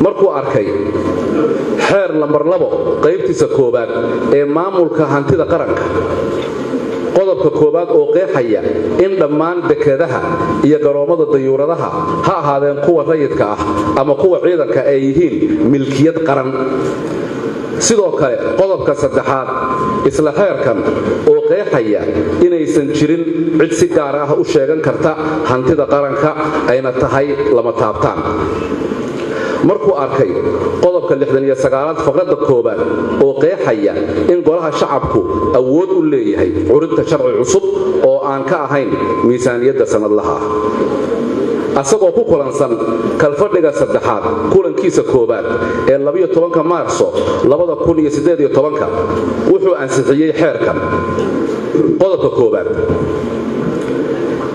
markuu arkay xeer lambar 2 qaybtiisa koobaad ee maamulka hantida qaranka qodobka koobaad oo qeexaya in dhammaan dekedaha iyo garoomada dayuuradaha ha ahaadeen kuwa rayidka ah ama kuwa ciidanka ay yihiin milkiyad qaran sidoo kale qodobka 3aad isla xeerkan oo qeexaya inaysan jirin cid si gaar ah u sheegan karta hantida qaranka ayna tahay lama taabtaan markuu arkay qodobka 69aad faqradda koobaad oo qeexaya in golaha shacabku awood u leeyahay curinta sharci cusub oo aan ka ahayn miisaaniyadda sanadlaha asagoo ku kulansan kalfadhiga 3aad kulankiisa koobaad ee 12 Maarso 2018 wuxuu ansixiyay xeerkan qodobka koobaad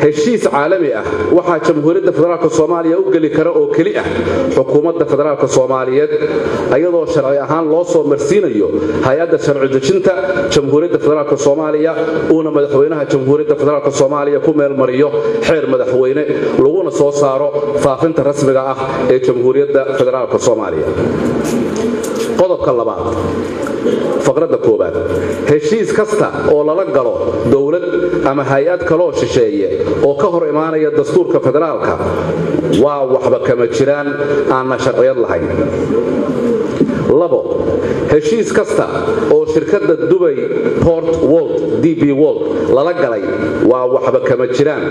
heshiis caalami ah waxaa jamhuuriyadda federaalka Soomaaliya u gali kara oo kali ah xukuumadda federaalka Soomaaliyeed ayadoo sharci ahaan loo soo marsiinayo hay'adda sharci dejinta jamhuuriyadda federaalka Soomaaliya oo madaxweynaha jamhuuriyadda federaalka Soomaaliya ku meel mariyo xeer madaxweyne laguna soo saaro faafinta rasmiga ah ee jamhuuriyadda federaalka Soomaaliya qodobka 2 faqradda koobaad heshiis kasta oo lala galo dawlad ama hay'ad kale oo shisheeye oo ka hor imaanaya dastuurka federaalka waa waxba kama jiraan aan sharciyad lahayn 2 heshiis kasta oo shirkadda Dubai Port World DP World lala galay waa waxba kama jiraan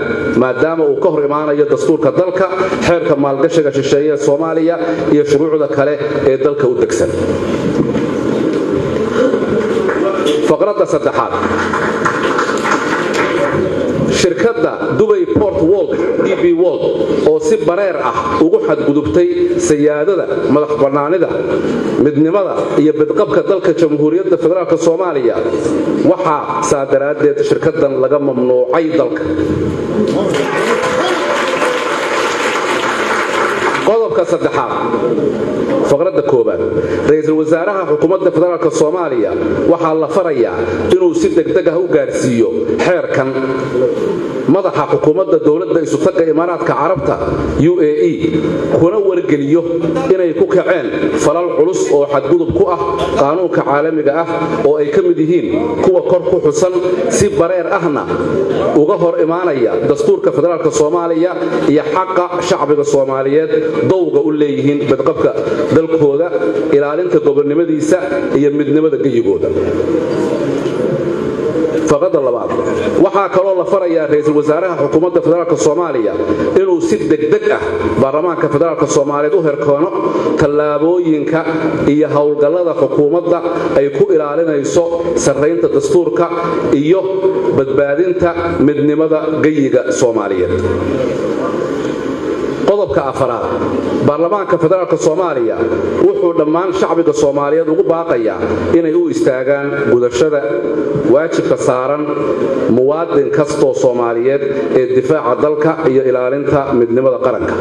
maadaama uu ka hor imaanayo dastuurka dalka xeerka maalgashiga shisheeye ee Soomaaliya iyo shuruucda kale ee dalka u degsan faqradda 3aad shirkadda Dubai Port World DP World oo si bareer ah ugu xadgudubtay siyaadada madax bannaanida midnimada iyo badqabka dalka jamhuuriyadda federaalka Soomaaliya waxa saadaradeed shirkaddan laga mamnuucay dalka qodobka 3aad faqradda koobaad ra'iisul wasaaraha xukuumadda federaalka Soomaaliya waxa la farayaa inuu si degdeg ah u gaarsiiyo xeerkan madaxa xukuumadda dawladda isu taga Imaaraadka Carabta UAE kuna wargeliyo inay ku kaceen falal culus oo xadgudub ku ah qaanuunka caalamiga ah oo ay ka mid yihiin kuwa kor ku xusan si bareer ahna uga hor imaanaya dastuurka federaalka Soomaaliya iyo xaqa shacbiga Soomaaliyeed dowga u leeyihiin badqabka dalkooda ilaalinta gobonnimadiisa iyo midnimada gayigooda faqradda 2 waxaa kaloo la farayaa ra'iisul wasaaraha xukuumadda federaalka Soomaaliya inuu si degdeg ah baarlamaanka federaalka Soomaaliyeed u herkoono tallaabooyinka iyo hawlgallada xukuumadda ay ku ilaalinayso sareynta dastuurka iyo badbaadinta midnimada gayiga Soomaaliyeed qodobka 4aad baarlamaanka federaalka Soomaaliya wuxuu dhammaan shacbiga Soomaaliyeed ugu baaqayaa inay u istaagaan gudashada waajibka saaran muwaadin kasta oo Soomaaliyeed ee difaaca dalka iyo ilaalinta midnimada qaranka